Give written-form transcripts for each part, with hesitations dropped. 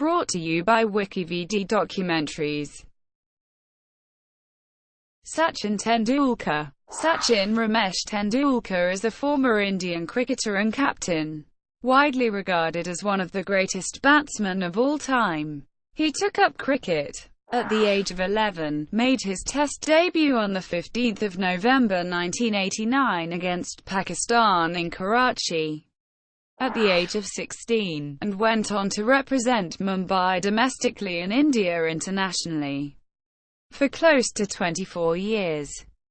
Brought to you by WikiVD Documentaries. Sachin Tendulkar. Sachin Ramesh Tendulkar is a former Indian cricketer and captain, widely regarded as one of the greatest batsmen of all time. He took up cricket at the age of 11, made his Test debut on 15 November 1989 against Pakistan in Karachi at the age of 16, and went on to represent Mumbai domestically and India internationally for close to 24 years.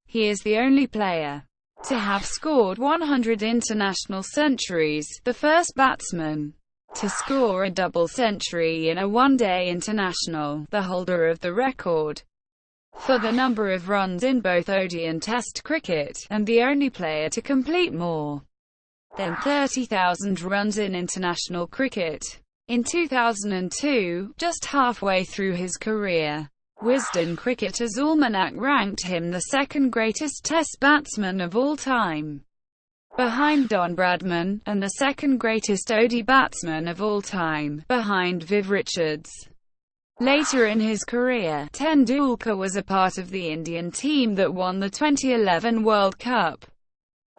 He is the only player to have scored 100 international centuries, the first batsman to score a double century in a one-day international, the holder of the record for the number of runs in both ODI and Test cricket, and the only player to complete more than 30,000 runs in international cricket. In 2002, just halfway through his career, Wisden Cricketers Almanack ranked him the second greatest Test batsman of all time, behind Don Bradman, and the second greatest ODI batsman of all time, behind Viv Richards. Later in his career, Tendulkar was a part of the Indian team that won the 2011 World Cup,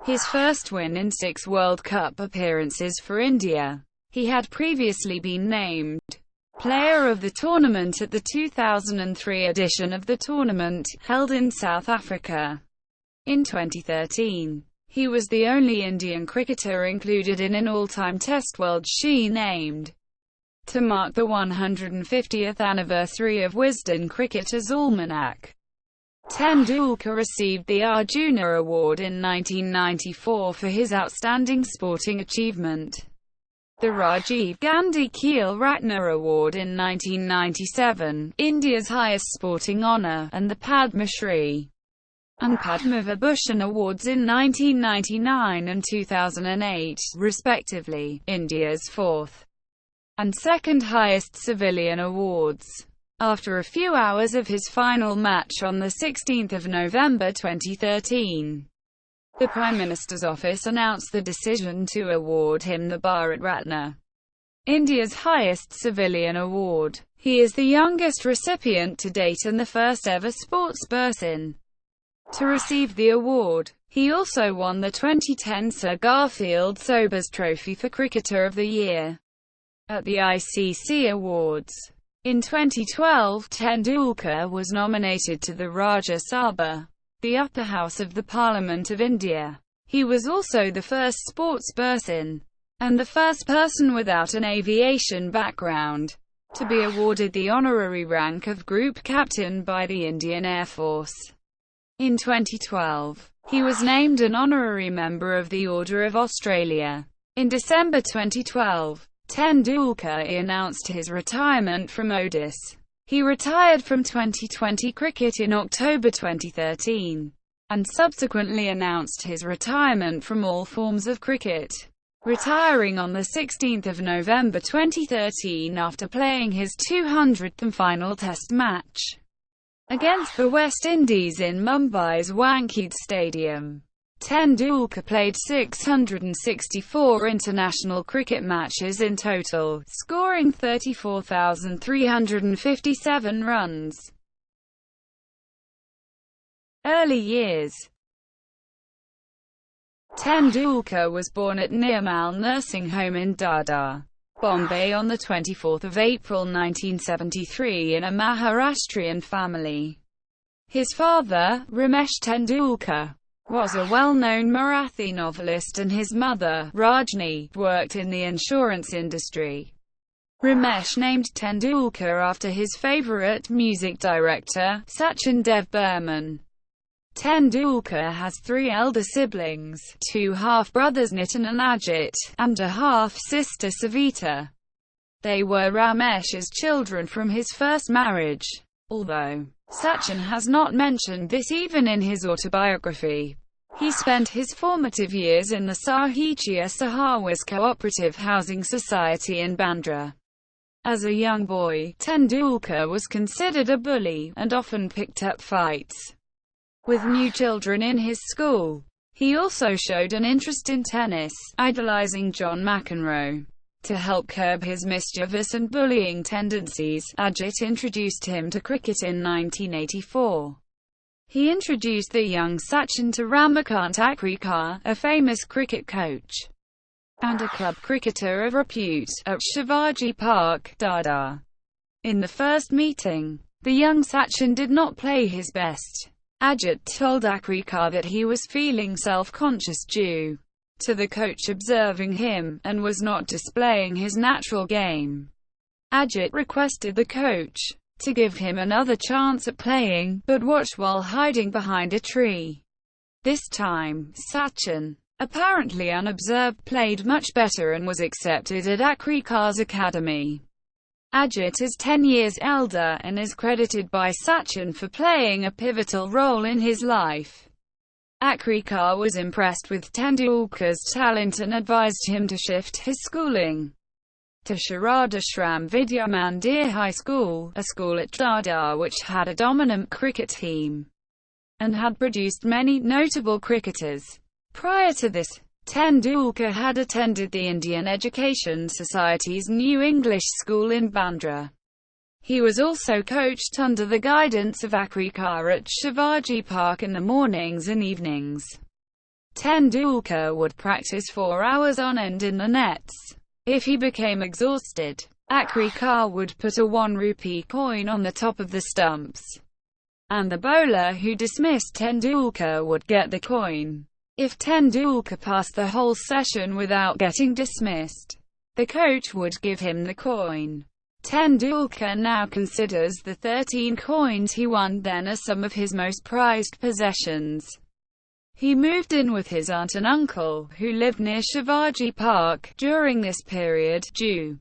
his first win in 6 World Cup appearances for India. He had previously been named Player of the Tournament at the 2003 edition of the tournament, held in South Africa. In 2013, he was the only Indian cricketer included in an all-time Test World She named to mark the 150th anniversary of Wisden Cricketers Almanack. Tendulkar received the Arjuna Award in 1994 for his outstanding sporting achievement, the Rajiv Gandhi Khel Ratna Award in 1997, India's highest sporting honour, and the Padma Shri and Padma Vibhushan Awards in 1999 and 2008, respectively, India's fourth and second highest civilian awards. After a few hours of his final match on 16 November 2013, the Prime Minister's office announced the decision to award him the Bharat Ratna, India's highest civilian award. He is the youngest recipient to date and the first ever sportsperson to receive the award. He also won the 2010 Sir Garfield Sobers Trophy for Cricketer of the Year at the ICC Awards. In 2012, Tendulkar was nominated to the Rajya Sabha, the upper house of the Parliament of India. He was also the first sportsperson, and the first person without an aviation background, to be awarded the honorary rank of Group Captain by the Indian Air Force. In 2012, he was named an honorary member of the Order of Australia. In December 2012, Tendulkar announced his retirement from ODIs. He retired from 2020 cricket in October 2013, and subsequently announced his retirement from all forms of cricket, retiring on 16 November 2013 after playing his 200th and final Test match against the West Indies in Mumbai's Wankhede Stadium. Tendulkar played 664 international cricket matches in total, scoring 34,357 runs. Early years. Tendulkar was born at Nirmal Nursing Home in Dada, Bombay on 24 April 1973 in a Maharashtrian family. His father, Ramesh Tendulkar, was a well-known Marathi novelist, and his mother, Rajni, worked in the insurance industry. Ramesh named Tendulkar after his favourite music director, Sachin Dev Burman. Tendulkar has 3 elder siblings, 2 half-brothers Nitin and Ajit, and a half-sister Savita. They were Ramesh's children from his first marriage, although Sachin has not mentioned this even in his autobiography. He spent his formative years in the Sahitya Sahawas Cooperative Housing Society in Bandra. As a young boy, Tendulkar was considered a bully, and often picked up fights with new children in his school. He also showed an interest in tennis, idolizing John McEnroe. To help curb his mischievous and bullying tendencies, Ajit introduced him to cricket in 1984. He introduced the young Sachin to Ramakant Akrikar, a famous cricket coach and a club cricketer of repute, at Shivaji Park, Dada. In the first meeting, the young Sachin did not play his best. Ajit told Akrikar that he was feeling self-conscious due to the coach observing him, and was not displaying his natural game. Ajit requested the coach to give him another chance at playing, but watched while hiding behind a tree. This time, Sachin, apparently unobserved, played much better and was accepted at Akrikar's academy. Ajit is 10 years elder, and is credited by Sachin for playing a pivotal role in his life. Akrikar was impressed with Tendulkar's talent and advised him to shift his schooling to Sharadashram Vidya Mandir High School, a school at Dada which had a dominant cricket team and had produced many notable cricketers. Prior to this, Tendulkar had attended the Indian Education Society's New English School in Bandra. He was also coached under the guidance of Akrikar at Shivaji Park in the mornings and evenings. Tendulkar would practice 4 hours on end in the nets. If he became exhausted, Akrikar would put a 1 rupee coin on the top of the stumps, and the bowler who dismissed Tendulkar would get the coin. If Tendulkar passed the whole session without getting dismissed, the coach would give him the coin. Tendulkar now considers the 13 coins he won then as some of his most prized possessions. He moved in with his aunt and uncle, who lived near Shivaji Park, during this period, due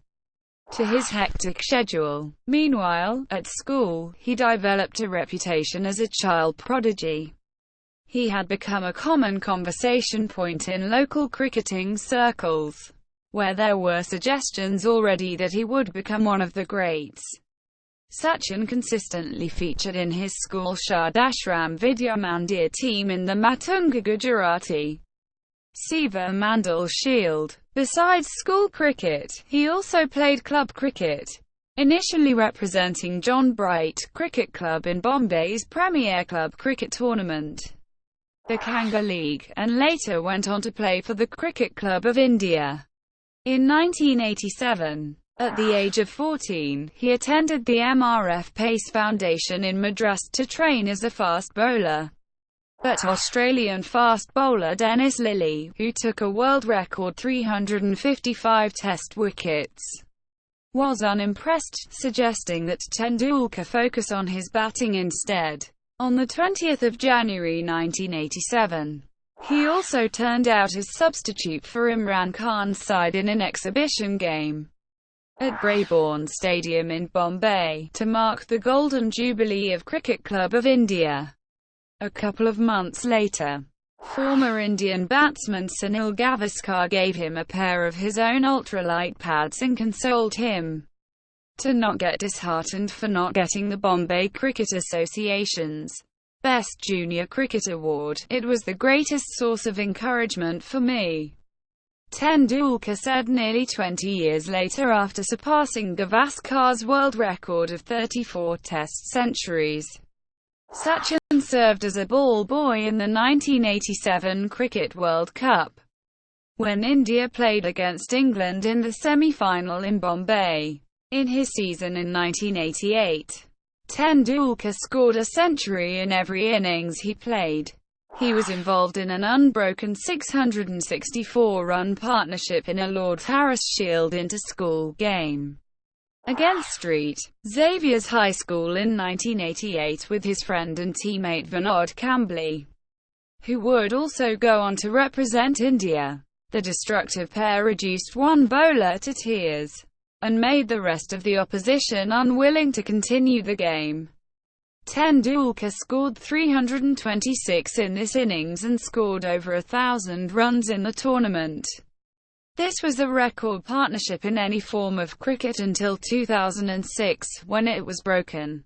to his hectic schedule. Meanwhile, at school, he developed a reputation as a child prodigy. He had become a common conversation point in local cricketing circles, where there were suggestions already that he would become one of the greats. Sachin consistently featured in his school Shardashram Vidya Mandir team in the Matunga Gujarati Seva Mandal Shield. Besides school cricket, he also played club cricket, initially representing John Bright Cricket Club in Bombay's Premier Club Cricket Tournament, the Kanga League, and later went on to play for the Cricket Club of India. In 1987, at the age of 14, he attended the MRF Pace Foundation in Madras to train as a fast bowler. But Australian fast bowler Dennis Lillee, who took a world record 355 test wickets, was unimpressed, suggesting that Tendulkar focus on his batting instead. On 20 January 1987, he also turned out as substitute for Imran Khan's side in an exhibition game at Brabourne Stadium in Bombay, to mark the Golden Jubilee of Cricket Club of India. A couple of months later, former Indian batsman Sunil Gavaskar gave him a pair of his own ultralight pads and consoled him to not get disheartened for not getting the Bombay Cricket Association's Best Junior Cricket Award. "It was the greatest source of encouragement for me," Tendulkar said nearly 20 years later after surpassing Gavaskar's world record of 34 test centuries. Sachin served as a ball boy in the 1987 Cricket World Cup, when India played against England in the semi-final in Bombay. In his season in 1988, Tendulkar scored a century in every innings he played. He was involved in an unbroken 664-run partnership in a Lord Harris Shield inter-school game against St. Xavier's High School in 1988 with his friend and teammate Vinod Kambli, who would also go on to represent India. The destructive pair reduced one bowler to tears and made the rest of the opposition unwilling to continue the game. Tendulkar scored 326 in this innings and scored over 1,000 runs in the tournament. This was a record partnership in any form of cricket until 2006, when it was broken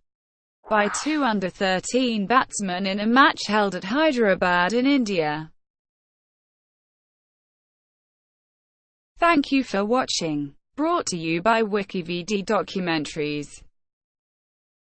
by two under-13 batsmen in a match held at Hyderabad in India. Thank you for watching. Brought to you by WikiVD Documentaries.